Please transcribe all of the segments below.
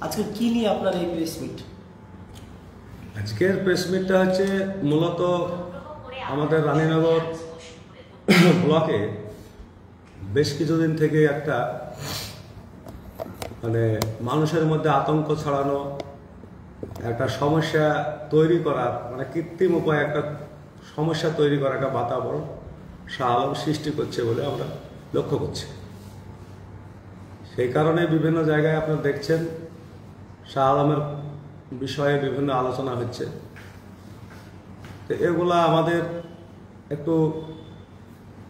আজকে কি নিয়ে আপনার এই প্রেস মিট? আজকের প্রেস মিটটা হচ্ছে মূলত আমাদের রানীনগর ব্লকে বেশ কিছুদিন থেকে একটা মানুষের মধ্যে আতঙ্ক ছড়ানো, একটা সমস্যা তৈরি করার কৃত্রিম উপায়ে একটা সমস্যা তৈরি করার একটা বাতাবরণ শাহ আলম সৃষ্টি করছে বলে আমরা লক্ষ্য করছি। সেই কারণে বিভিন্ন জায়গায় আপনারা দেখছেন শাহ আলমের বিষয়ে বিভিন্ন আলোচনা হচ্ছে। তো এগুলা আমাদের একটু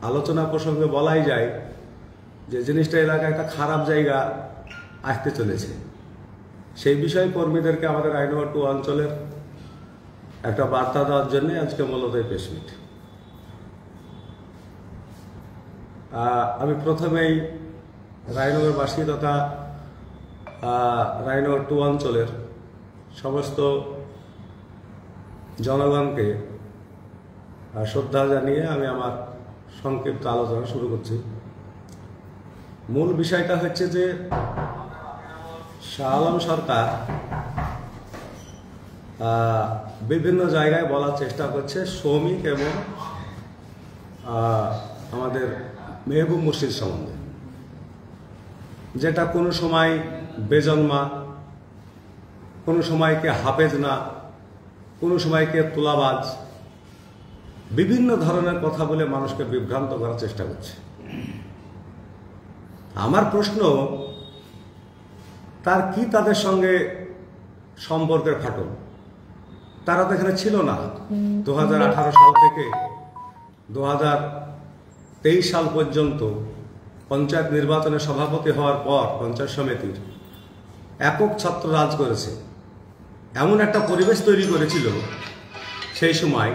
আলোচনা প্রসঙ্গে বলাই যায় যে জিনিসটা এলাকায় একটা খারাপ জায়গা আসতে চলেছে। সেই বিষয়ে কর্মীদেরকে আমাদের রায়নগর 2 অঞ্চলের একটা বার্তা দেওয়ার জন্য আজকে মূলত এই প্রেস মিট। আমি প্রথমেই রায়নগরবাসী তথা রায়নগর 2 অঞ্চলের সমস্ত জনগণকে শ্রদ্ধা জানিয়ে আমি আমার সংক্ষিপ্ত আলোচনা শুরু করছি। মূল বিষয়টা হচ্ছে যে শাহ আলম সরকার বিভিন্ন জায়গায় বলার চেষ্টা করছে শ্রমিক এবং আমাদের মেহবুব মুর্শিদ সম্বন্ধে, যেটা কোনো সময় বেজন্মা, কোনো সময়কে হাফেজ না, কোনো সময়কে তোলাবাজ, বিভিন্ন ধরনের কথা বলে মানুষকে বিভ্রান্ত করার চেষ্টা করছে। আমার প্রশ্ন, তার কি তাদের সঙ্গে সম্পর্কের ফাটল? তারা তো এখানে ছিল না 2018 সাল থেকে 2023 সাল পর্যন্ত। পঞ্চায়েত নির্বাচনে সভাপতি হওয়ার পর পঞ্চায়েত সমিতির একক ছাত্র রাজ করেছে, এমন একটা পরিবেশ তৈরি করেছিল সেই সময়,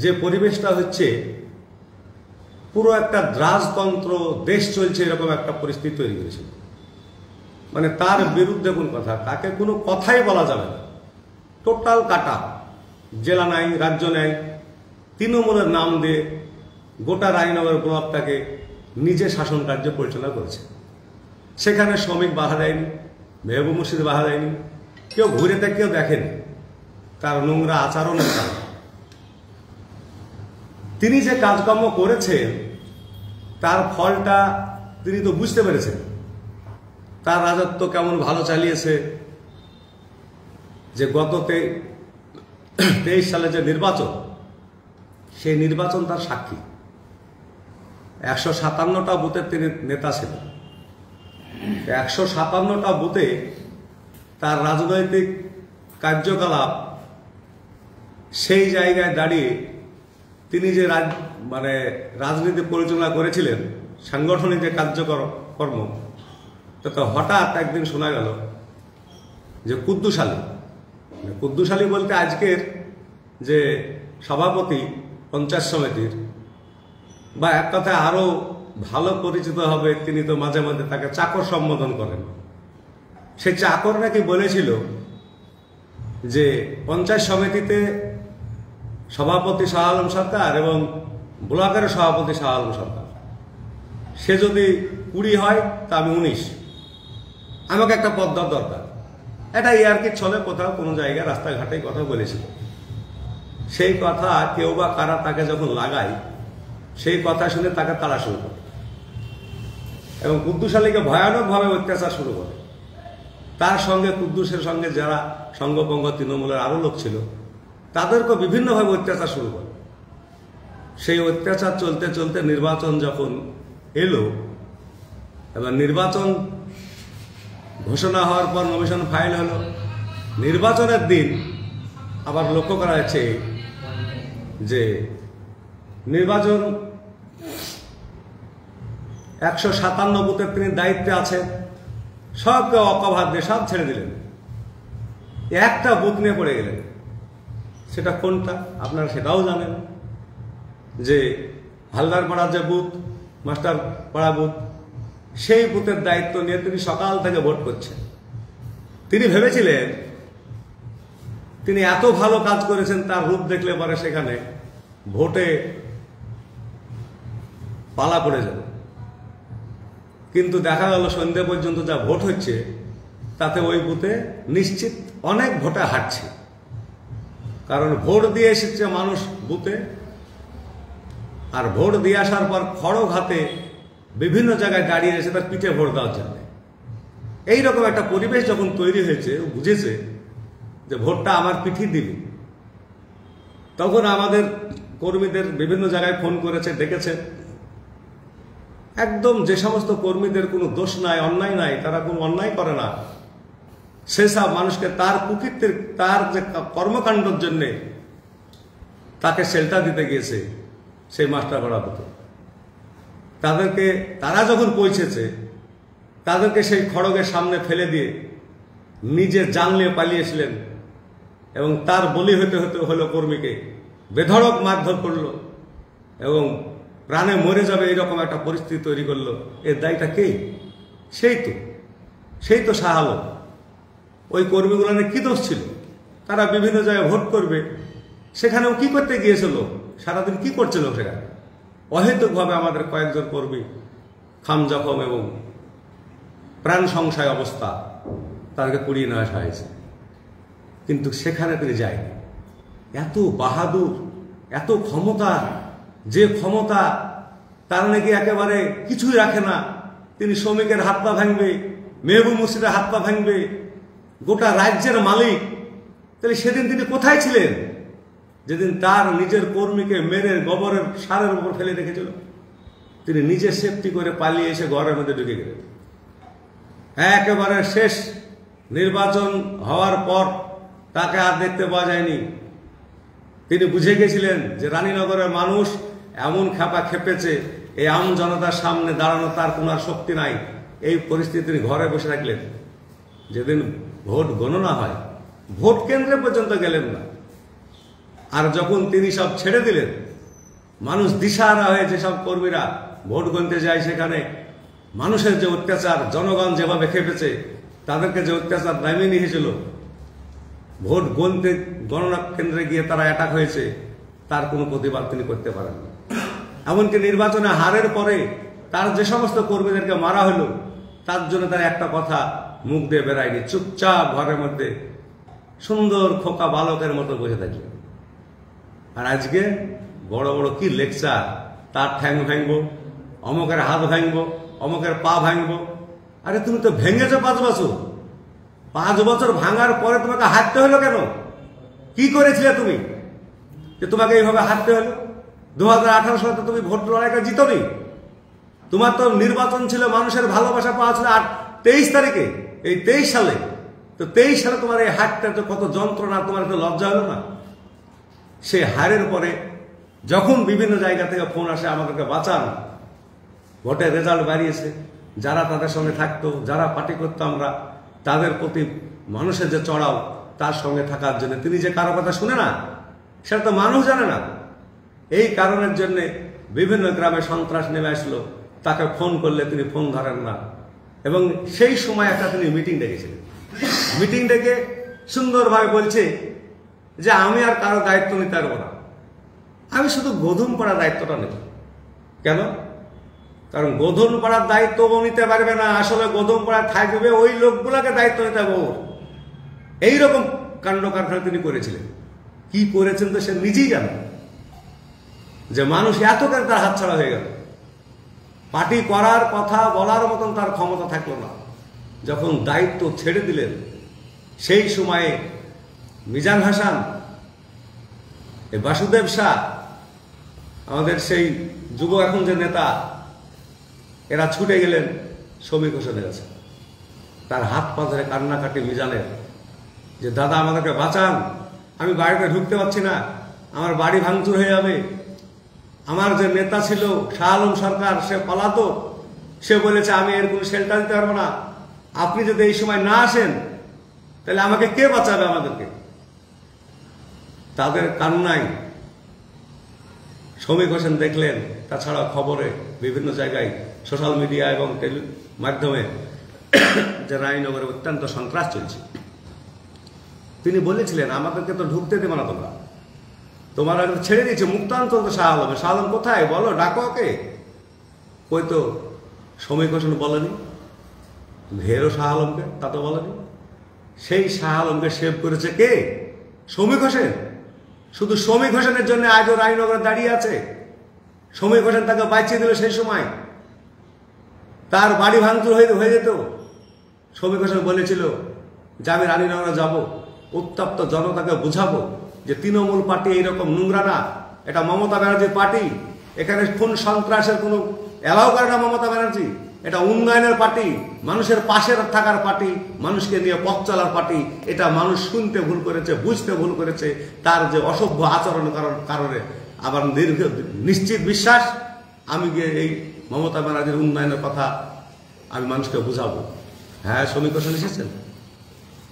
যে পরিবেশটা হচ্ছে পুরো একটা রাজতন্ত্র, দেশ চলছে এরকম একটা পরিস্থিতি তৈরি করেছিল। তার বিরুদ্ধে কোন কথা, তাকে কোনো কথাই বলা যাবে না, টোটাল কাটা, জেলা নাই, রাজ্য নাই, তৃণমূলের নাম দিয়ে গোটা রায়নগর ব্লকটাকে নিজে শাসন কার্য পরিচালনা করেছে। সেখানে শ্রমিক বাধা দেয়নি, মেহবুব মুর্শিদ বাধা দেয়নি, কেউ ঘুরে কেউ দেখেনি তার নোংরা আচরণের কারণে। তিনি যে কাজকর্ম করেছেন তার ফলটা তিনি তো বুঝতে পেরেছেন। তার রাজত্ব কেমন ভালো চালিয়েছে, যে গত 23 সালে যে নির্বাচন, সেই নির্বাচন তার সাক্ষী। 157টা বুথের তিনি নেতা ছিলেন। 157টা বুথে তার রাজনৈতিক কার্যকলাপ, সেই জায়গায় দাঁড়িয়ে তিনি যে রাজনীতি পরিচালনা করেছিলেন, সাংগঠনিক যে কার্যকর্ম, তো হঠাৎ একদিন শোনা গেল যে কুদ্দুস আলী বলতে আজকের যে সভাপতি পঞ্চায়েত সমিতির, বা এক কথায় আরো ভালো পরিচিত হবে, তিনি তো মাঝে মাঝে তাকে চাকর সম্বোধন করেন। সে চাকর নাকি বলেছিল যে পঞ্চায়েত সমিতিতে সভাপতি শাহ আলম সরকার এবং ব্লকের সভাপতি শাহ আলম সরকার, সে যদি 20 হয় তা আমি 19, আমাকে একটা পদ দেওয়ার দরকার। এটা ইয়ার্কির ছলে কোথাও কোনো জায়গায় রাস্তাঘাটে কথা বলেছিল। সেই কথা কেউ বা কারা তাকে যখন লাগায়, সেই কথা শুনে তাকে তাড়া শুরু করে এবং কুদ্দুস আলীকে ভয়ানকভাবে অত্যাচার শুরু করে। তার সঙ্গে কুদ্দুসের সঙ্গে যারা সঙ্গপঙ্গ তৃণমূলের আরো লোক ছিল, তাদেরকে বিভিন্নভাবে অত্যাচার শুরু করে। সেই অত্যাচার চলতে চলতে নির্বাচন যখন এলো, এবার নির্বাচন ঘোষণা হওয়ার পর নমিশন ফাইল হলো। নির্বাচনের দিন আবার লক্ষ্য করা যাচ্ছে যে নির্বাচন 157 বুথের তিনি দায়িত্বে আছেন, সবকে অকভার দিয়ে সব ছেড়ে দিলেন, একটা বুথ নিয়ে পড়ে গেলেন। সেটা কোনটা আপনারা সেটাও জানেন, যে হালদার পাড়ার যে বুথ, মাস্টার পাড়া বুথ, সেই বুথের দায়িত্ব নিয়ে তিনি সকাল থেকে ভোট করছেন। তিনি ভেবেছিলেন তিনি এত ভালো কাজ করেছেন, তার রূপ দেখলে পরে সেখানে ভোটে পালা পড়ে যাবে। কিন্তু দেখা গেল সন্ধ্যে পর্যন্ত যা ভোট হচ্ছে তাতে ওই বুথে নিশ্চিত অনেক ভোটে হারছে। কারণ ভোট দিয়ে এসেছে মানুষ বুথে, আর ভোট দিয়ে আসার পর খড়গ হাতে বিভিন্ন জায়গায় দাঁড়িয়ে এসে তার পিঠে ভোট দেওয়ার জন্য। এইরকম একটা পরিবেশ যখন তৈরি হয়েছে, ও বুঝেছে যে ভোটটা আমার পিঠে দিবে। তখন আমাদের কর্মীদের বিভিন্ন জায়গায় ফোন করেছে, ডেকেছে। একদম যে সমস্ত কর্মীদের কোনো দোষ নাই, অন্যায় নাই, তারা কোনো অন্যায় করে না, সেসব মানুষকে তার কুকীর্তির, তার যে কর্মকাণ্ডের জন্য তাকে শেল্টার দিতে গিয়েছে সেই মাস্টার পাড়া বুথে, তাদেরকে তারা যখন পৌঁছেছে তাদেরকে সেই খড়গের সামনে ফেলে দিয়ে নিজে জানলে পালিয়েছিলেন এবং তার বলি হতে হতে হলো কর্মীকে বেধড়ক মারধর করলো এবং প্রাণে মরে যাবে এরকম একটা পরিস্থিতি তৈরি করলো। এর দায়টা কে? সেই তো শাহ আলম। ওই কর্মীগুলো কি দোষ ছিল? তারা বিভিন্ন জায়গায় ভোট করবে, সেখানেও কি করতে গিয়েছিল? সারাদিন কি করছিল সেখানে? অহেতুকভাবে আমাদের কয়েকজন কর্মী খাম জখম এবং প্রাণ সংশয় অবস্থা, তাদেরকে পুড়িয়ে নেওয়া হয়েছে। কিন্তু সেখানে তিনি যায়নি। এত বাহাদুর, এত ক্ষমতা, যে ক্ষমতা তার নাকি একেবারে কিছুই রাখে না। তিনি শ্রমিকের হাত পা ভাঙবে, মেহবুব মুর্শিদের হাত পা ভাঙবে, গোটা রাজ্যের মালিক। তাহলে সেদিন তিনি কোথায় ছিলেন যেদিন তার নিজের কর্মীকে মেরে গোবরের সারের উপর ফেলে রেখেছিল? তিনি নিজে সেফটি করে পালিয়ে এসে ঘরের মধ্যে ঢুকে গেলেন। একেবারে শেষ নির্বাচন হওয়ার পর তাকে আর দেখতে পাওয়া যায়নি। তিনি বুঝে গেছিলেন যে রানীনগরের মানুষ এমন খেপা খেপেছে, এই আম জনতার সামনে দাঁড়ানো তার কোনো আর শক্তি নাই। এই পরিস্থিতি তিনি ঘরে বসে থাকলেন। যেদিন ভোট গণনা হয়, ভোট কেন্দ্রে পর্যন্ত গেলেন না। আর যখন তিনি সব ছেড়ে দিলেন, মানুষ দিশাহারা হয়ে যেসব কর্মীরা ভোট গণতে যায়, সেখানে মানুষের যে অত্যাচার, জনগণ যেভাবে খেপেছে, তাদেরকে যে অত্যাচার নামিয়ে নিয়েছিল, ভোট গণতে গণনা কেন্দ্রে গিয়ে তারা অ্যাটাক হয়েছে, তার কোনো প্রতিবাদ তিনি করতে পারেন না। এমনকি নির্বাচনে হারের পরে তার যে সমস্ত কর্মীদেরকে মারা হলো, তার জন্য তার একটা কথা মুখ দিয়ে বেরায়নি। চুপচাপ ঘরের মধ্যে সুন্দর খোকা বালকের মতো বসে থাকবে। আর আজকে বড় বড় কি লেকচার, তার ঠ্যাং ভাঙবো, অমকের হাত ভাঙবো, অমকের পা ভাঙবো। আরে তুমি তো ভেঙেছো 5 বছর। 5 বছর ভাঙার পরে তোমাকে হাঁটতে হলো কেন? কি করেছিলে তুমি যে তোমাকে এইভাবে হাঁটতে হলো? 2018 সালে তো তুমি ভোট লড়াইটা জিতোনি। তোমার তো নির্বাচন ছিল, মানুষের ভালোবাসা পাওয়া ছিল 23 তারিখে, এই 23 সালে। তো 23 সালে তোমার এই হারটা তো কত যন্ত্রণা, তোমার তো লজ্জা হলো না? সে হারের পরে যখন বিভিন্ন জায়গা থেকে ফোন আসে আমাদেরকে বাঁচান, ভোটের রেজাল্ট বাড়িয়েছে, যারা তাদের সঙ্গে থাকতো, যারা পার্টি করতো আমরা, তাদের প্রতি মানুষের যে চড়াও, তার সঙ্গে থাকার জন্য তিনি যে কারো কথা শুনে না, সেটা তো মানুষ জানে না। এই কারণের জন্য বিভিন্ন গ্রামে সন্ত্রাস নেমে আসলো। তাকে ফোন করলে তিনি ফোন ধরেন না। এবং সেই সময় একটা তিনি মিটিং ডেকেছিলেন। মিটিং ডেকে সুন্দরভাবে বলছে যে আমি আর কারো দায়িত্ব নিতে পারবো না, আমি শুধু গোধন পাড়ার দায়িত্বটা নেব। কেন? কারণ গোধন পাড়ার দায়িত্ব ও নিতে পারবে না। আসলে গোধন পাড়া থাকবে ওই লোকগুলাকে দায়িত্ব নিতে হবে ওর। এইরকম কাণ্ড কারখানা তিনি করেছিলেন। কি করেছেন তো সে নিজেই জানে, যে মানুষ এত করে তার হাতছাড়া হয়ে গেল। পার্টি করার কথা বলার মতন তার ক্ষমতা থাকলো না। যখন দায়িত্ব ছেড়ে দিলেন, সেই সময়ে মিজান হাসান, বাসুদেব শাহ, আমাদের সেই যুব এখন যে নেতা, এরা ছুটে গেলেন শ্রমিক হোসেনের কাছে। তার হাত পা ধরে কান্নাকাটি মিজানের, যে দাদা আমাদেরকে বাঁচান, আমি বাড়িতে ঢুকতে পারছি না, আমার বাড়ি ভাঙচুর হয়ে যাবে। আমার যে নেতা ছিল শাহ আলম সরকার, সে পালাতো, সে বলেছে আমি এর কোনো শেল্টার দিতে পারবো না, আপনি যদি এই সময় না আসেন তাহলে আমাকে কে বাঁচাবে আমাদেরকে? তাদের কান্নাই শ্রমিক হোসেন দেখলেন। তাছাড়া খবরে বিভিন্ন জায়গায়, সোশ্যাল মিডিয়া এবং মাধ্যমে যে রানীনগরে অত্যন্ত সন্ত্রাস চলছে। তিনি বলেছিলেন আমাদেরকে তো ঢুকতে দেবে না, তোমার ছেড়ে দিয়েছে, মুক্তাঞ্চল তো শাহ আলম। শাহ আলম কোথায় বলো, ডাকো ওকে। কই তো শ্রমিক হোসেন বলেনি, ঘেরো শাহ আলমকে, তা তো বলেনি। সেই শাহ আলমকে সেভ করেছে কে? শ্রমিক হোসেন। শুধু শ্রমিক হোসেনের জন্য আজও রানীনগরে দাঁড়িয়ে আছে। শ্রমিক হোসেন তাকে বাঁচিয়ে দিল সেই সময়, তার বাড়ি ভাঙচুর হয়ে যেত। শ্রমিক হোসেন বলেছিল যে আমি রানীনগরে যাব, উত্তপ্ত জনতাকে বুঝাবো যে তৃণমূল পার্টি এইরকম নোংরা না, এটা মমতা ব্যানার্জির পার্টি, এখানে খুন সন্ত্রাসের কোনো অ্যালাউ করে না মমতা ব্যানার্জি, এটা উন্নয়নের পার্টি, মানুষের পাশে থাকার পার্টি, মানুষকে নিয়ে পথ চলার পার্টি। এটা মানুষ শুনতে ভুল করেছে, বুঝতে ভুল করেছে, তার যে অসভ্য আচরণ কারণে। আবার নিশ্চিত বিশ্বাস আমি গিয়ে এই মমতা ব্যানার্জির উন্নয়নের কথা আমি মানুষকে বুঝাবো। হ্যাঁ, শ্রমিক হোসেন এসেছেন,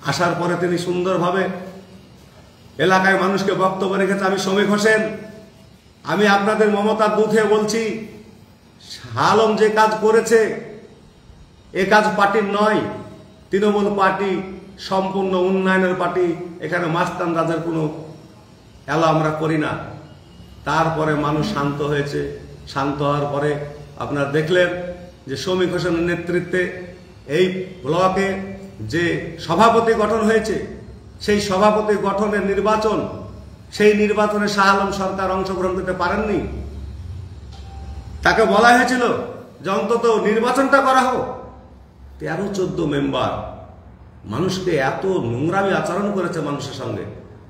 আসার পরে তিনি সুন্দরভাবে এলাকায় মানুষকে বক্তব্য রেখেছে। আমি শ্রমিক হোসেন, আমি আপনাদের মমতার দুধ হয়ে বলছি, শাহ আলম যে কাজ করেছে এ কাজ পার্টির নয়, তৃণমূল পার্টি সম্পূর্ণ উন্নয়নের পার্টি, এখানে মাস্তান রাজের কোনো এলা আমরা করি না। তারপরে মানুষ শান্ত হয়েছে। শান্ত হওয়ার পরে আপনারা দেখলেন যে শ্রমিক হোসেনের নেতৃত্বে এই ব্লকে যে সভাপতি গঠন হয়েছে, সেই সভাপতি গঠনের নির্বাচন, সেই নির্বাচনে শাহ আলম সরকার অংশগ্রহণ করতে পারেননি। তাকে বলা হয়েছিল যে অন্তত নির্বাচনটা করা হোক। 13-14 মেম্বার মানুষকে এত নোংরামি আচরণ করেছে, মানুষের সঙ্গে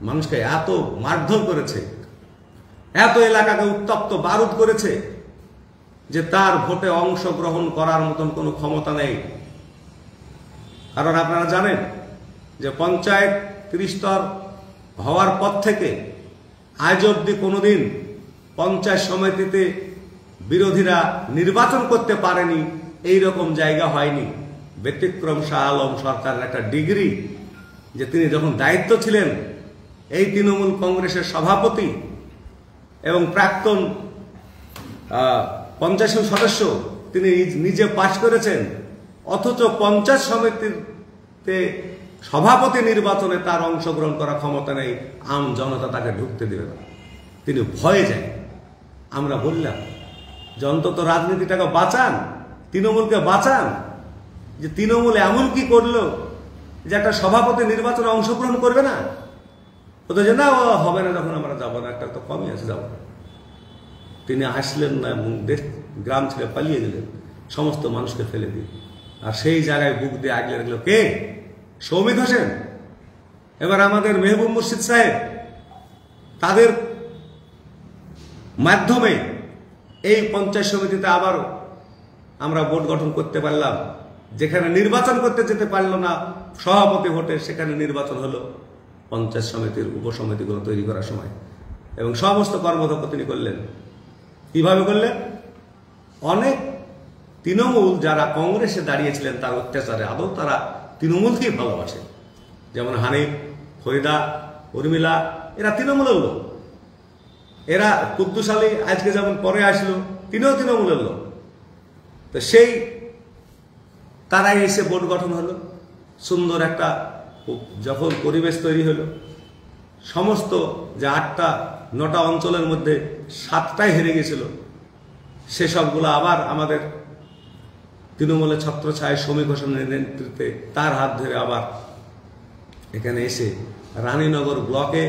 মানুষকে এত মারধর করেছে, এত এলাকাকে উত্তপ্ত বারুদ করেছে যে তার ভোটে অংশগ্রহণ করার মতন কোনো ক্ষমতা নেই। কারণ আপনারা জানেন যে পঞ্চায়েত 30 স্তর হওয়ার পর থেকে আজ অব্দি কোনোদিন পঞ্চায়েত সমিতিতে বিরোধীরা নির্বাচন করতে পারেনি, এই রকম জায়গা হয়নি। ব্যতিক্রম শাহ আলম সরকারের একটা ডিগ্রি, যে তিনি যখন দায়িত্ব ছিলেন এই তৃণমূল কংগ্রেসের সভাপতি এবং প্রাক্তন পঞ্চায়েত সদস্য, তিনি নিজে পাশ করেছেন, অথচ পঞ্চায়েত সমিতিতে সভাপতি নির্বাচনে তার অংশগ্রহণ করার ক্ষমতা নেই। আম জনতা তাকে ঢুকতে দেবে না, তিনি ভয়ে যায়। আমরা বললাম যে অন্তত রাজনীতিটাকে বাঁচান, তৃণমূলকে বাঁচান। যে তৃণমূল এমন কি করলো যে একটা সভাপতি নির্বাচনে অংশগ্রহণ করবে না? বলতো যে না, হবে না, যখন আমরা যাবো না, একটা তো কমই আছে, যাবো না। তিনি আসলেন না এবং গ্রাম ছেড়ে পালিয়ে গেলেন, সমস্ত মানুষকে ফেলে দিয়ে। আর সেই জায়গায় বুক দিয়ে আগলে রাখলো কে? শ্রমিক হোসেন। এবার আমাদের মেহবুব মুর্শিদ সাহেব, তাদের মাধ্যমে এই পঞ্চায়েত সমিতিতে আবারও আমরা বোর্ড গঠন করতে পারলাম। যেখানে নির্বাচন করতে যেতে পারলো না সভাপতি ভোটে, সেখানে নির্বাচন হলো পঞ্চায়েত সমিতির উপসমিতিগুলো তৈরি করার সময়। এবং সমস্ত কর্মদক্ষ তিনি করলেন। কিভাবে করলেন? অনেক তৃণমূল যারা কংগ্রেসে দাঁড়িয়েছিলেন তার অত্যাচারে আদৌ তারা তৃণমূলকেই ভালোবাসে। যেমন হানিফ, ফরিদা, উর্মিলা, এরা তৃণমূলের লোক। এরা কুদ্দুস আলী আজকে যেমন পরে আসলো, তিনিও তৃণমূলের লোক। তো সেই তারাই এসে বোর্ড গঠন হলো। সুন্দর একটা যখন পরিবেশ তৈরি হলো, সমস্ত যে 8-9টা অঞ্চলের মধ্যে 7টাই হেরে গেছিল, সেসবগুলো আবার আমাদের তৃণমূলের ছত্রছায়ায় শ্রমিক হোসেনের নেতৃত্বে তার হাত ধরে আবার এখানে এসে রানীনগর ব্লকে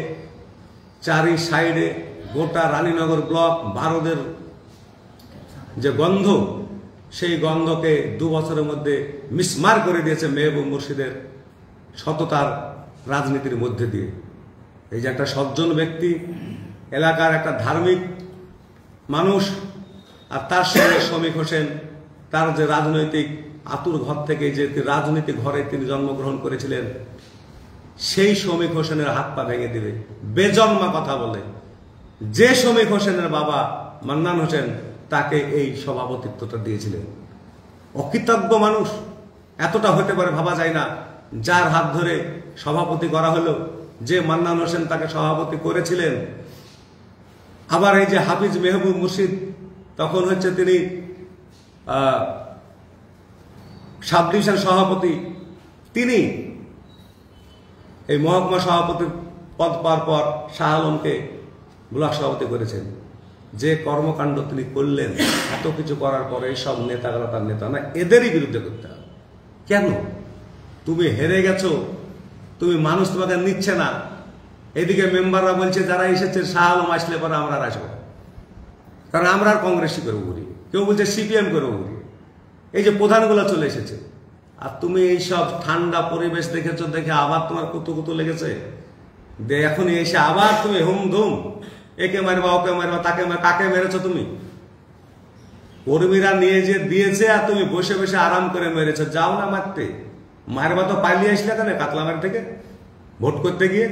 চারি সাইডে গোটা রানীনগর ব্লক বারোদের যে গন্ধ, সেই গন্ধকে 2 বছরের মধ্যে মিসমার করে দিয়েছে মেহবুব মুর্শিদের সততার রাজনীতির মধ্যে দিয়ে। এই যে একটা সজ্জন ব্যক্তি, এলাকার একটা ধার্মিক মানুষ, আর তার সঙ্গে শ্রমিক হোসেন, তার যে রাজনৈতিক আতুর ঘর থেকে যে রাজনীতিক ঘরে তিনি জন্মগ্রহণ করেছিলেন, সেই শ্রমিক হোসেনের হাত পা ভেঙে দিবে বেজন্মা কথা বলে। যে শ্রমিক হোসেনের বাবা মান্নান হোসেন তাকে এই সভাপতিত্বটা দিয়েছিলেন। অকৃতজ্ঞ মানুষ এতটা হতে পারে ভাবা যায় না, যার হাত ধরে সভাপতি করা হলো, যে মান্নান হোসেন তাকে সভাপতি করেছিলেন। আবার এই যে হাফিজ মেহবুব মুর্শিদ, তখন হচ্ছে তিনি সাব ডিভিশন সভাপতি, তিনি এই মহকুমা সভাপতির পদ পাওয়ার পর শাহ আলমকে ব্লক সভাপতি করেছেন। যে কর্মকাণ্ড তিনি করলেন, এত কিছু করার পরে সব নেতাগুলো তার নেতা না, এদেরই বিরুদ্ধে করতে হবে। কেন? তুমি হেরে গেছো, তুমি মানুষ তোমাকে নিচ্ছে না। এদিকে মেম্বাররা বলছে যারা এসেছে শাহ আলম আসলে পরে আমরা আর আসবো, কারণ আমরা আর কংগ্রেসই করবো ঘুরি, কেউ বলছে সিপিএম করবো ঘুরি। এই যে প্রধানগুলো চলে এসেছে, আর তুমি এইসব ঠান্ডা পরিবেশ দেখেছো, দেখে আবার তোমার কুতু লেগেছে, এখন এসে আবার তুমি হুমধুম একে মারবা ওকে মারবা তাকে কাকে মেরেছো তুমি? কর্মীরা নিয়ে যে দিয়েছে আর তুমি বসে বসে আরাম করে মেরেছো। যাও না মারতে, মারবা তো পালিয়ে আসলে কেন কাতলামারি থেকে ভোট করতে গিয়ে?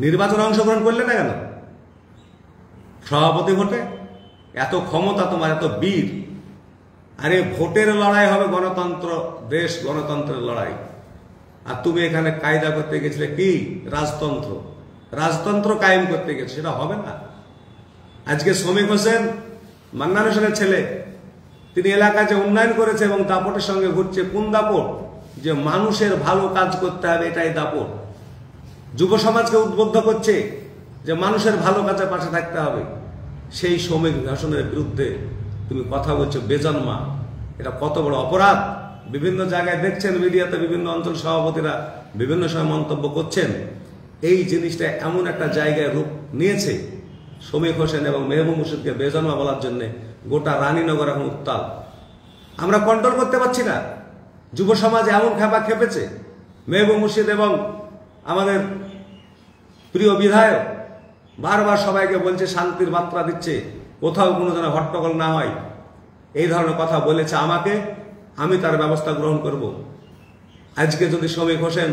নির্বাচনে অংশগ্রহণ করলে না কেন? সভাপতি ভোটে এত ক্ষমতা তোমার, এত বীর। আরে ভোটের লড়াই হবে, গণতন্ত্র দেশ, গণতন্ত্রের লড়াই। আর তুমি এখানে কায়দা করতে গেছিলে কি? রাজতন্ত্র কায়েম করতে গেছে, সেটা হবে না। আজকে শ্রমিক হোসেন মান্নান হোসেনের ছেলে, তিনি এলাকায় যে উন্নয়ন করেছে এবং দাপটের সঙ্গে ঘুরছে। কোন দাপট? যে মানুষের ভালো কাজ করতে হবে, এটাই দাপট। যুব সমাজকে উদ্বুদ্ধ করছে যে মানুষের ভালো কাজে পাশে থাকতে হবে। সেই শ্রমিক হোসেনের বিরুদ্ধে তুমি কথা বলছো বেজন্মা, এটা কত বড় অপরাধ। বিভিন্ন জায়গায় দেখছেন মিডিয়াতে, বিভিন্ন অঞ্চল সভাপতিরা বিভিন্ন সময় মন্তব্য করছেন। এই জিনিসটা এমন একটা জায়গায় রূপ নিয়েছে, শ্রমিক হোসেন এবং মেহবুব মুর্শিদকে বেজন্মা বলার জন্য গোটা রানীনগর এখন উত্তাল। আমরা কন্ট্রোল করতে পারছি না। যুব সমাজ এমন খেপেছে। মেহবুব মুর্শিদ এবং আমাদের প্রিয় বিধায়ক বারবার সবাইকে বলছে, শান্তির বার্তা দিচ্ছে, কোথাও কোনো যেন হট্টগোল না হয়, এই ধরনের কথা বলেছে আমাকে, আমি তার ব্যবস্থা গ্রহণ করব। আজকে যদি শ্রমিক হোসেন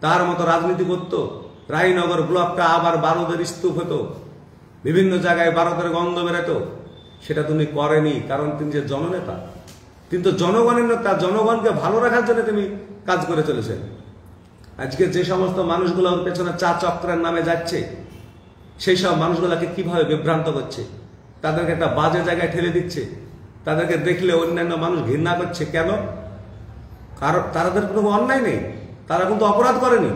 তার মতো রাজনীতি করত, রায়নগর ব্লকটা আবার বারুদের স্তূপ হতো, বিভিন্ন জায়গায় বারুদের গন্ধ বেরোতো। সেটা তুমি করেনি, কারণ তিনি যে জননেতা, তিনি তো জনগণের নেতা। জনগণকে ভালো রাখার জন্য তুমি কাজ করে চলেছেন। আজকে যে সমস্ত মানুষগুলোর পেছনে চা চক্রের নামে যাচ্ছে, সেই সব মানুষগুলোকে কিভাবে বিভ্রান্ত করছে, তাদেরকে একটা বাজে জায়গায় ঠেলে দিচ্ছে, তাদেরকে দেখলে অন্যান্য মানুষ ঘৃণা করছে। কেন? কারণ তাদের কোনো অন্যায় নেই, তারা কিন্তু অপরাধ করেনি,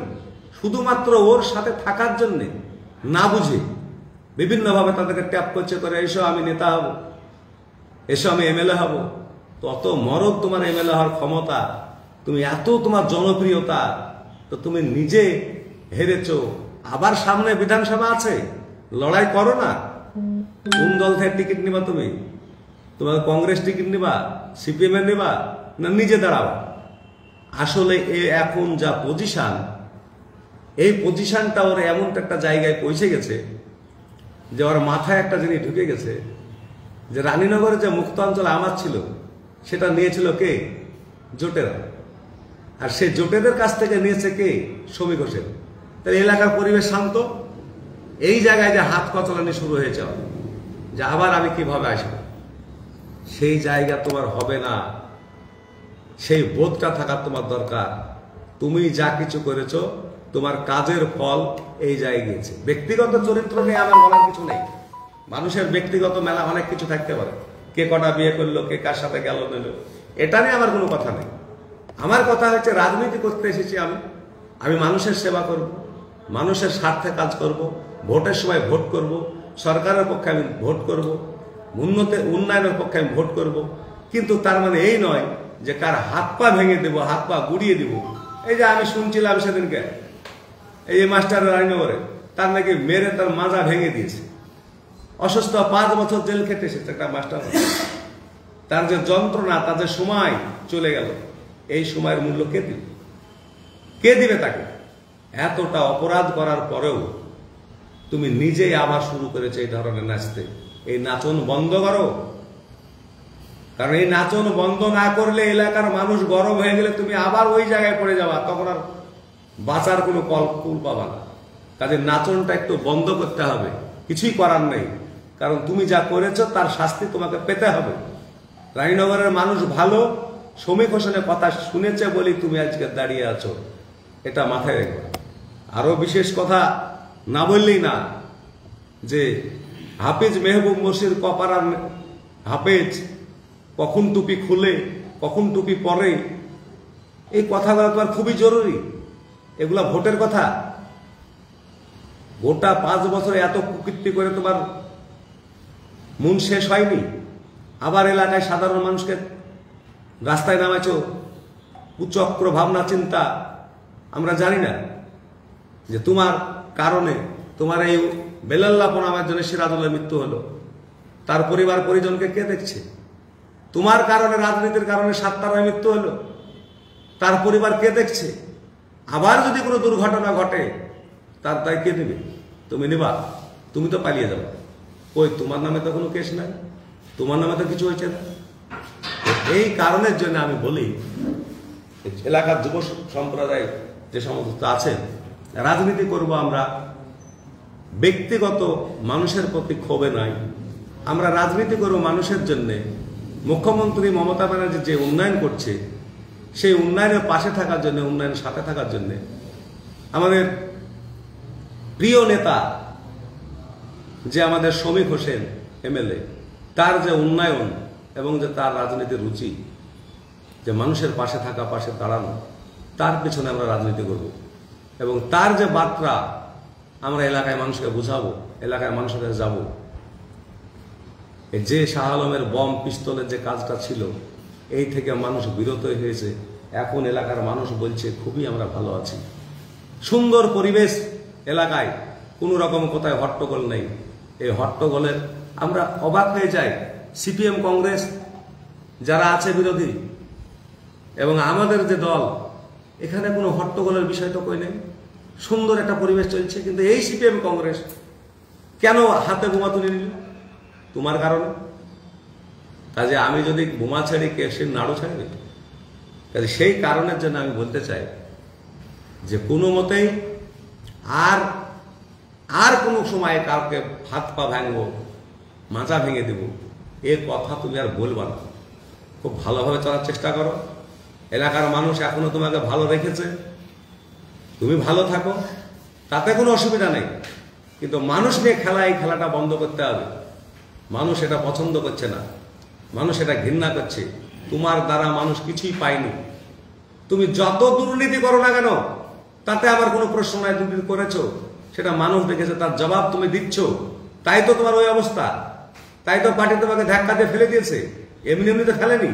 শুধুমাত্র ওর সাথে থাকার জন্যে না বুঝে বিভিন্নভাবে তাদেরকে ট্যাপ করছে, করে এসো আমি নেতা হব, এসো আমি এমএলএ হব। তো অত মরদ তোমার এমএলএ হওয়ার ক্ষমতা, তুমি এত তোমার জনপ্রিয়তা, তো তুমি নিজে হেরেছো। আবার সামনে বিধানসভা আছে, লড়াই করো না। কোন দল থেকে টিকিট নিবা তুমি? তোমার কংগ্রেস টিকিট নিবা, সিপিএম এর নিবা, না নিজে দাঁড়াও? আসলে এখন যা পজিশন, এই পজিশনটা ওর এমন একটা জায়গায় পৌঁছে গেছে যে ওর মাথায় একটা জিনিস ঢুকে গেছে যে রানীনগরে যে মুক্ত অঞ্চল আমার ছিল, সেটা নিয়েছিল কে? জোটেরা। আর সেই জোটেদের কাছ থেকে নিয়েছে কে? শ্রমিক হোসেন। তাহলে এলাকার পরিবেশ শান্ত। এই জায়গায় যে হাত কচলানি শুরু হয়েছে যে আবার আমি কিভাবে আসবো, সেই জায়গা তোমার হবে না। সেই বোধটা থাকার তোমার দরকার। তুমি যা কিছু করেছো, তোমার কাজের ফল এই জায়গায় গিয়েছে। ব্যক্তিগত চরিত্র নিয়ে আমার বলার কিছু নেই। মানুষের ব্যক্তিগত মেলা অনেক কিছু থাকতে পারে, কে কটা বিয়ে করলো, কে কার সাথে গেল নিল, এটা নিয়ে আমার কোনো কথা নেই। আমার কথা হচ্ছে রাজনীতি করতে এসেছি আমি মানুষের সেবা করব, মানুষের স্বার্থে কাজ করব, ভোটের সময় ভোট করব, সরকারের পক্ষে আমি ভোট করব, উন্নয়নের পক্ষে আমি ভোট করব। কিন্তু তার মানে এই নয় যে কার হাত পা ভেঙে দেবো, হাত পা গুড়িয়ে দিব। এই যে আমি শুনছিলাম সেদিনকে, এই যে মাস্টার রায়নগরে তার নাকি মেরে তার মাজা ভেঙে দিয়েছে, অসুস্থ, 5 বছর জেল খেটে এসেছে একটা মাস্টার। তার যে যন্ত্রণা, তার যে সময় চলে গেল, এই সময়ের মূল্য কে দিবে? কে দিবে তাকে? এতটা অপরাধ করার পরেও তুমি নিজেই আবার শুরু করেছো এই ধরনের নাচতে। এই নাচন বন্ধ করো, কারণ এই নাচন বন্ধ না করলে এলাকার মানুষ গরম হয়ে গেলে তুমি আবার ওই জায়গায় পড়ে যাবা, তখন আর বাঁচার কোনো কুল পাবা না। কাজে নাচনটা একটু বন্ধ করতে হবে, কিছুই করার নেই। কারণ তুমি যা করেছো তার শাস্তি তোমাকে পেতে হবে। রানীনগরের মানুষ ভালো, শ্রমিক হোসেনের কথা শুনেছে বলেই তুমি আজকে দাঁড়িয়ে আছো, এটা মাথায় রাখবে। আরো বিশেষ কথা না বললেই না, যে হাফিজ মেহবুব মুর্শিদ কপারার হাফেজ, কখন টুপি খুলে কখন টুপি পরে, এই কথাগুলো তোমার খুবই জরুরি। এগুলা ভোটের কথা। গোটা 5 বছরে এত কুকীর্তি করে তোমার মন শেষ হয়নি, আবার এলাকায় সাধারণ মানুষকে রাস্তায় নামাইছ কুচক্র ভাবনা চিন্তা। আমরা জানি না যে তোমার কারণে, তোমার এই বেলাল্লাপন আমার জন্য সিরাজুলের মৃত্যু হলো, তার পরিবার পরিজনকে কে দেখছে? তোমার কারণে, রাজনীতির কারণে সাত্তারের মৃত্যু হলো, তার পরিবার কে দেখছে? আবার যদি কোনো দুর্ঘটনা ঘটে তার দায় কে নেবে? তুমি নেবা? তুমি তো পালিয়ে যাবে। ওই তোমার নামে তো কোনো কেস নাই, তোমার নামে তো কিছু হয়েছে না। এই কারণের জন্য আমি বলি, এলাকার যুব সম্প্রদায় যে সমস্ত আছেন, রাজনীতি করব আমরা ব্যক্তিগত মানুষের প্রতি ক্ষোভে নাই, আমরা রাজনীতি করব মানুষের জন্যে। মুখ্যমন্ত্রী মমতা ব্যানার্জি যে উন্নয়ন করছে, সেই উন্নয়নের পাশে থাকার জন্য, উন্নয়নের সাথে থাকার জন্য আমাদের প্রিয় নেতা যে আমাদের শমীক হোসেন এমএলএ, তার যে উন্নয়ন এবং যে তার রাজনীতির রুচি, যে মানুষের পাশে থাকা, পাশে দাঁড়ানো, তার পেছনে আমরা রাজনীতি করব। এবং তার যে বার্তা আমরা এলাকায় মানুষকে বুঝাবো, এলাকায় মানুষের কাছে যাবো। যে শাহ আলমের বম পিস্তলের যে কাজটা ছিল, এই থেকে মানুষ বিরত হয়েছে। এখন এলাকার মানুষ বলছে খুবই আমরা ভালো আছি, সুন্দর পরিবেশ এলাকায়, কোনো রকম কোথায় হট্টগোল নেই। এই হট্টগোলের আমরা অবাক হয়ে যাই। সিপিএম কংগ্রেস যারা আছে বিরোধী এবং আমাদের যে দল, এখানে কোনো হট্টগোলের বিষয় তো কই নেই, সুন্দর একটা পরিবেশ চলছে। কিন্তু এই সিপিএম কংগ্রেস কেন হাতে বোমা তুলে নিল? তোমার কারণে। কাজে আমি যদি বোমা ছেড়ে কেসের নাড়ু ছাড়বে, কাজে সেই কারণের জন্য আমি বলতে চাই যে কোনো মতেই আর কোনো সময় কাউকে হাত পা ভাঙবো, মাথা ভেঙে দেব, এর কথা তুমি আর বলবা না। খুব ভালোভাবে চলার চেষ্টা করো। এলাকার মানুষ এখনো তোমাকে ভালো রেখেছে, তুমি ভালো থাকো, তাতে কোনো অসুবিধা নেই। কিন্তু মানুষ নিয়ে খেলা, এই খেলাটা বন্ধ করতে হবে। মানুষ এটা পছন্দ করছে না, মানুষ এটা ঘৃণা করছে। তোমার দ্বারা মানুষ কিছুই পায়নি। তুমি যত দুর্নীতি করো না কেন, তাতে আবার কোনো প্রশ্ন নাই। দুর্নীতি করেছো, সেটা মানুষ দেখেছে, তার জবাব তুমি দিচ্ছ। তাই তো তোমার ওই অবস্থা, তাই তো পার্টি তোমাকে ধাক্কা দিয়ে ফেলে দিয়েছে। এমনি এমনি তো ফেলেনি।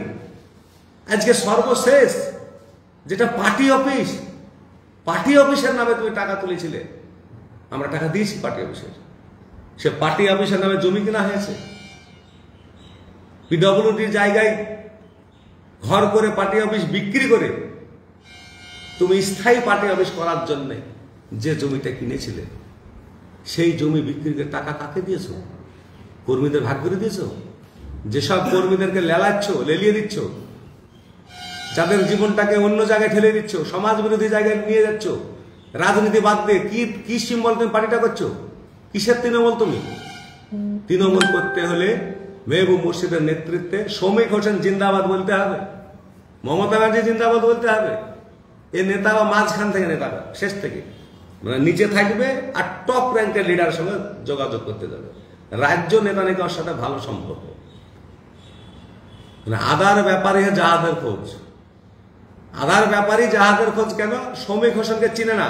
আজকে সর্বশেষ যেটা পার্টি অফিস, পার্টি অফিসের নামে তুমি টাকা তুলেছিলে, আমরা টাকা দিয়েছি পার্টি অফিসের। সে পার্টি অফিসের নামে জমি কিনা হয়েছে, পিডব্লিউডির জায়গায় ঘর করে পার্টি অফিস বিক্রি করে তুমি স্থায়ী পার্টি অফিস করার জন্য যে জমিটা কিনেছিলে, সেই জমি বিক্রি করে টাকা কাকে দিয়েছো? কর্মীদের ভাগ করে দিয়েছো। যেসব কর্মীদেরকে লেলাচ্ছ, লেলিয়ে দিচ্ছ, যাদের জীবনটাকে অন্য জায়গায় ঠেলে দিচ্ছ, সমাজ বিরোধী জায়গায় নিয়ে যাচ্ছ, রাজনীতি বাদ দিয়ে কি সিম্বল তুমি পার্টিটা করছো? কিসের তৃণমূল তুমি? তৃণমূল করতে হলে মেহবুব মুর্শিদের নেতৃত্বে শমীক হোসেন জিন্দাবাদ বলতে হবে, মমতা ব্যানার্জি জিন্দাবাদ বলতে হবে। এই নেতারা মাঝখান থেকে নেতারা শেষ থেকে মানে নিচে থাকবে আর টপ র্যাঙ্কের লিডারের সঙ্গে যোগাযোগ করতে যাবে। রাজ্য নেতা নেতার সাথে ভালো সম্পর্ক। আদার ব্যাপারে জাহাজের খোঁজ, আদার ব্যাপারী জাহাজের খোঁজ কেন? শমীক হোসেনকে চিনে না,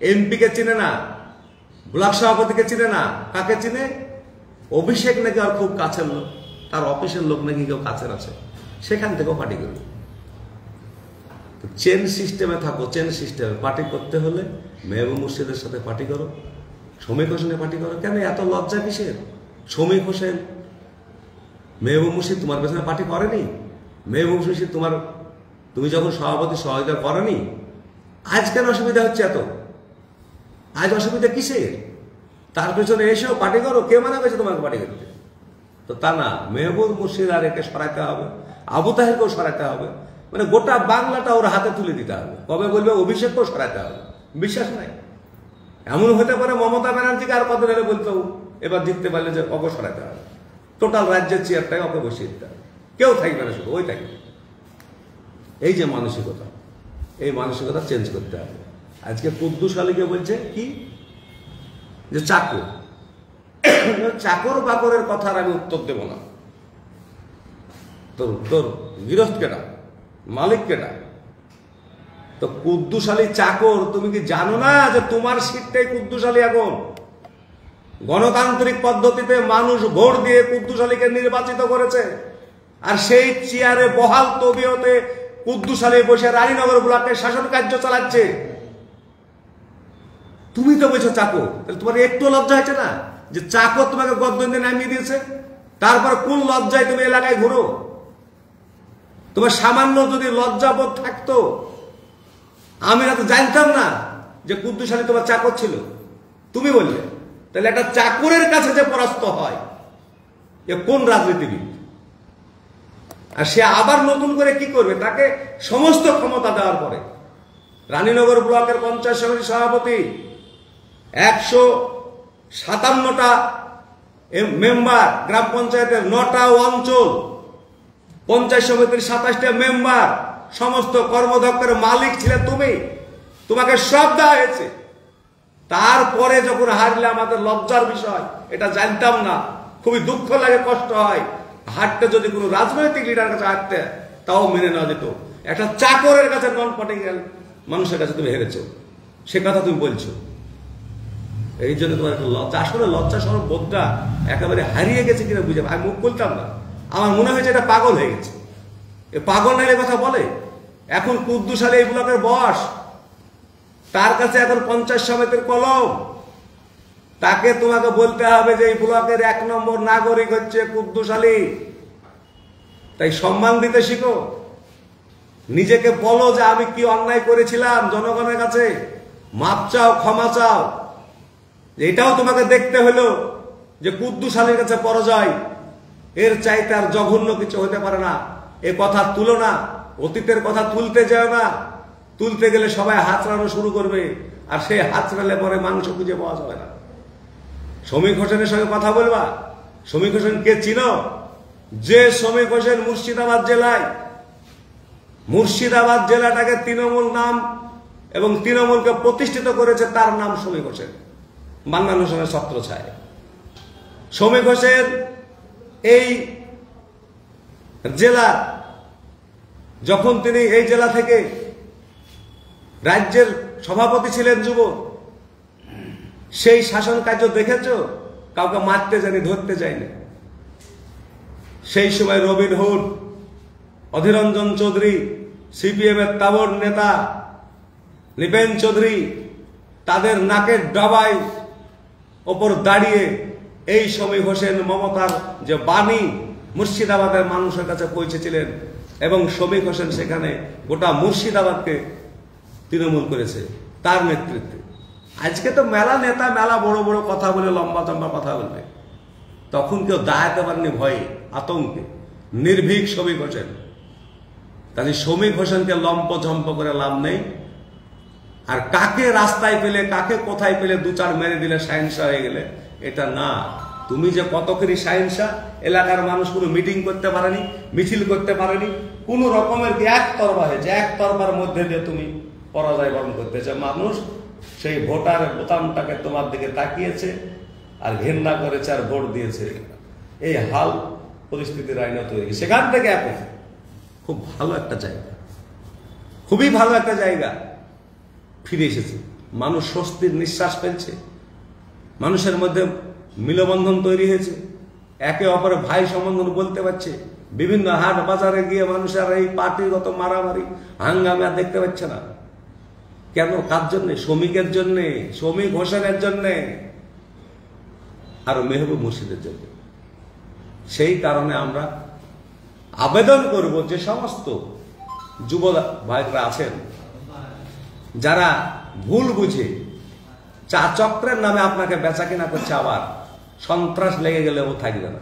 এমপিকে চিনে না, ব্লক সভাপতিকে চিনে না। কাকে চিনে? অভিষেক নাকি আর খুব কাছের লোক, তার অফিসের লোক নাকি কেউ কাছের আছে, সেখান থেকেও পার্টি করবে। চেন সিস্টেমে থাকো, চেন সিস্টেমে পার্টি করতে হলে মেহবুব মুর্শিদের সাথে পার্টি করো, শমীক হোসেনের পার্টি করো। কেন এত লজ্জা কিসের? শমীক হোসেন, মেহবুব মুর্শিদ তোমার পেছনে পার্টি করেনি। মেহবুব মুর্শিদ তুমি যখন সভাপতি সহযোগিতা করেনি, আজ কেন অসুবিধা হচ্ছে এত? আজ অসুবিধা কিসের? তার পেছনে এসেও পার্টি করো। কে মানা করেছে তোমাকে পার্টি করতে? তো তা না, মেহবুব মুর্শিদ আর একে সরাইতে হবে, আবু তাহেরকেও সরাইতে হবে, মানে গোটা বাংলাটা ওর হাতে তুলে দিতে হবে। কবে বলবে অভিষেককেও সরাইতে হবে? বিশ্বাস নাই। এমন হতে পারে মমতা ব্যানার্জিকে আর কত ধরে বলতো, এবার জিততে পারলে যে ওকে সরাইতে হবে, টোটাল রাজ্যের চেয়ারটাই ওকে বসিয়ে দিতে হবে, কেউ থাকবে না, শুধু ওই থাকবে। এই যে মানসিকতা, এই মানসিকতা চেঞ্জ করতে হবে। আজকে কুদ্দুস আলীকে বলছে কি যে চাকর, চাকর বাকরের কথার আমি উত্তর দেব না। তোর গৃহস্থ কেটা, মালিক কেটা? তো কুদ্দুস আলী চাকর, তুমি কি জানো না যে তোমার সিটটাই কুদ্দুস আলী এখন? গণতান্ত্রিক পদ্ধতিতে মানুষ ভোট দিয়ে কুদ্দুস আলীকে নির্বাচিত করেছে, আর সেই চেয়ারে বহাল তবিয়তে কুদ্দুস আলী বসে রানীনগর ব্লকে শাসন কার্য চালাচ্ছে। তুমি তো বলছো চাকো, তাহলে তোমার একটু লজ্জা হয়েছে না যে চাকো তোমাকে গদ্দন্দে নামিয়ে দিয়েছে? তারপর কোন লজ্জায় তুমি এলাকায় ঘুরো? তোমার সামান্য যদি লজ্জাবোধ থাকতো, আমি তো জানতাম না যে কুদ্দুস আলী তোমার চাকর ছিল। তুমি বললে, তাহলে একটা চাকরের কাছে যে পরাস্ত হয়, এ কোন রাজনীতিবিদ? আর সে আবার নতুন করে কি করবে? তাকে সমস্ত ক্ষমতা দেওয়ার পরে রানীনগর ব্লকের পঞ্চায়েত সমিতির সভাপতি, 157টা মেম্বার, গ্রাম পঞ্চায়েতের 9টা অঞ্চল, পঞ্চায়েত সমিতির 27টা মেম্বার, সমস্ত কর্মদক্ষের মালিক ছিলে তুমি। তোমাকে সব দেওয়া হয়েছে। তারপরে যখন হারলে আমাদের লজ্জার বিষয়, এটা জানতাম না, খুবই দুঃখ লাগে, কষ্ট হয়। হারতে যদি কোনো রাজনৈতিক লিডার কাছে হারতে, তাও মেনে নেওয়া যেত। একটা চাকরের কাছে, নন পলিটিক্যাল মানুষের কাছে তুমি হেরেছো, সে কথা তুমি বলছো। এই জন্য তোমার একটা লজ্জা, আসলে লজ্জা সরব বোধটা একেবারে হারিয়ে গেছে কিনা বুঝে আমি মুখ বলতাম না। আমার মনে হয়েছে এটা পাগল হয়ে গেছে। এ পাগল নাইলে কথা বলে। এখন কুদ্দুস আলী এই ব্লকের বস, তার কাছে এখন পঞ্চায়েত সমিতির কলম। তাকে তোমাকে বলতে হবে যে এই ব্লকের 1 নম্বর নাগরিক হচ্ছে কুদ্দুস আলী। তাই সম্মান দিতে শিখো। নিজেকে বলো যে আমি কি অন্যায় করেছিলাম, জনগণের কাছে মাপ চাও, ক্ষমা চাও। এটাও তোমাকে দেখতে হলো যে কুদ্দুস আলীর কাছে পরাজয়, এর চাইতে আর জঘন্য কিছু হতে পারে না। এ কথা তুলো না, অতীতের কথা তুলতে যাও না। তুলতে গেলে সবাই হাতড়ানো শুরু করবে, আর সেই হাতড়ালে পরে মাংস খুঁজে পাওয়া যাবে না। শ্রমিক হোসেনের সঙ্গে কথা বলবা। শ্রমিক হোসেন কে চিনো? যে শ্রমিক হোসেন মুর্শিদাবাদ জেলায়, মুর্শিদাবাদ জেলাটাকে তৃণমূল নাম এবং তৃণমূলকে প্রতিষ্ঠিত করেছে, তার নাম শ্রমিক হোসেন, মান্নান হোসেনের ছত্রছায়ায়। শ্রমিক হোসেন এই জেলা, যখন তিনি এই জেলা থেকে রাজ্যের সভাপতি ছিলেন যুব, সেই শাসন কার্য দেখেছ? কাউকে মারতে যায়নি, ধরতে যায়নি। সেই সময় Robin Hood, Adhir Ranjan Chowdhury, CPM এর তাবড় নেতা নৃপেন চৌধুরী, তাদের নাকের ডাবায় ওপর দাঁড়িয়ে এই শ্রমিক হোসেন মমতার যে বাণী মুর্শিদাবাদের মানুষের কাছে পৌঁছেছিলেন, এবং শ্রমিক হোসেন সেখানে গোটা মুর্শিদাবাদকে তৃণমূল করেছে তার নেতৃত্বে। আজকে তো মেলা নেতা, মেলা বড় বড় কথা বলে, লম্বা চম্বা কথা বলবে। তখন কেউ দাঁড়াতে পারেনি ভয়ে, আতঙ্কে। নির্ভীক শ্রমিক হোসেন। তাহলে শ্রমিক হোসেনকে লম্প ঝম্প করে লাভ নেই। আর কাকে রাস্তায় পেলে, কাকে কোথায় পেলে 2-4 মেরে দিলে সাহিংসা হয়ে গেলে, এটা না। তুমি যে কতখানি সাহিংসা, এলাকার মানুষ কোনো মিটিং করতে পারেনি, মিছিল করতে পারেনি, কোন রকমের একতরফা হয়েছে। একতরফার মধ্যে দিয়ে তুমি পরাজয় বরণ করতেছে। মানুষ সেই ভোটার বোতামটাকে তোমার দিকে তাকিয়েছে আর ঘেন্না করেছে আর ভোট দিয়েছে। এই হাল পরিস্থিতির আইন তৈরি। সেখান থেকে এখন খুব ভালো একটা জায়গা, খুবই ভালো একটা জায়গা ফিরে এসেছে। মানুষ স্বস্তির নিঃশ্বাস ফেলছে। মানুষের মধ্যে মিলবন্ধন তৈরি হয়েছে। একে অপরে ভাই সম্বন্ধন বলতে পারছে। বিভিন্ন হাট বাজারে গিয়ে মানুষের এই পার্টিগত মারামারি, হাঙ্গামে আর দেখতে পাচ্ছে না। কেন? কার জন্যে? শ্রমিকের জন্যে, শ্রমিক হোসেনের জন্যে, আর মেহবুব মুর্শিদের জন্য। সেই কারণে আমরা আবেদন করব যে সমস্ত যুব ভাইরা আছেন, যারা ভুল বুঝে চা চক্রের নামে আপনাকে বেচা কিনা করছে, আবার সন্ত্রাস লেগে গেলে ও থাকবে না,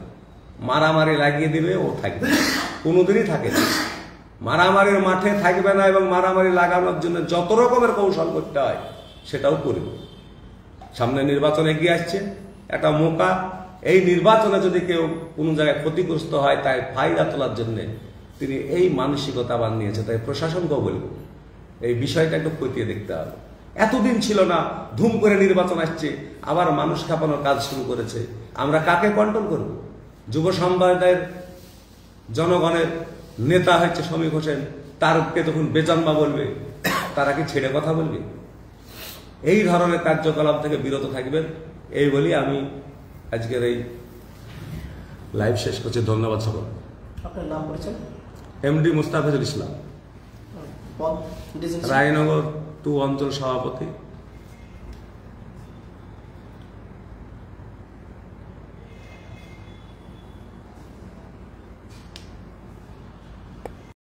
মারামারি লাগিয়ে দিবে ও থাকবে, কোনোদিনই থাকে না। মারামারির মাঠে থাকবে না, এবং মারামারি লাগানোর জন্য যত রকমের কৌশল করতে হয় সেটাও করবে। সামনে নির্বাচন এগিয়ে আসছে, একটা মৌকা। এই নির্বাচনে যদি কেউ কোনো জায়গায় ক্ষতিগ্রস্ত হয়, তাই ফায়দা তোলার জন্য তিনি এই মানসিকতা বানিয়েছে। তাই প্রশাসনকেও বলবো এই বিষয়টা একটু খতিয়ে দেখতে হবে। এতদিন ছিল না, ধুম করে নির্বাচন আসছে, আবার মানুষ খাপানোর কাজ শুরু করেছে। আমরা কাকে কন্ট্রোল করব? যুব সম্প্রদায়ের জনগণের নেতা হচ্ছে শ্রমিক হোসেন, তারকে তখন বেজন্মা বলবে, তারা কি ছেড়ে কথা বলবে? এই ধরনের কার্যকলাপ থেকে বিরত থাকবেন, এই বলি আমি আজকের এই লাইভ শেষ করছি। ধন্যবাদ সকল। আপনার নাম পরিচয়? এমডি মুস্তাফিজুল ইসলাম, পদ, ডিজিগনেশন? রায়নগর 2 অঞ্চল সভাপতি।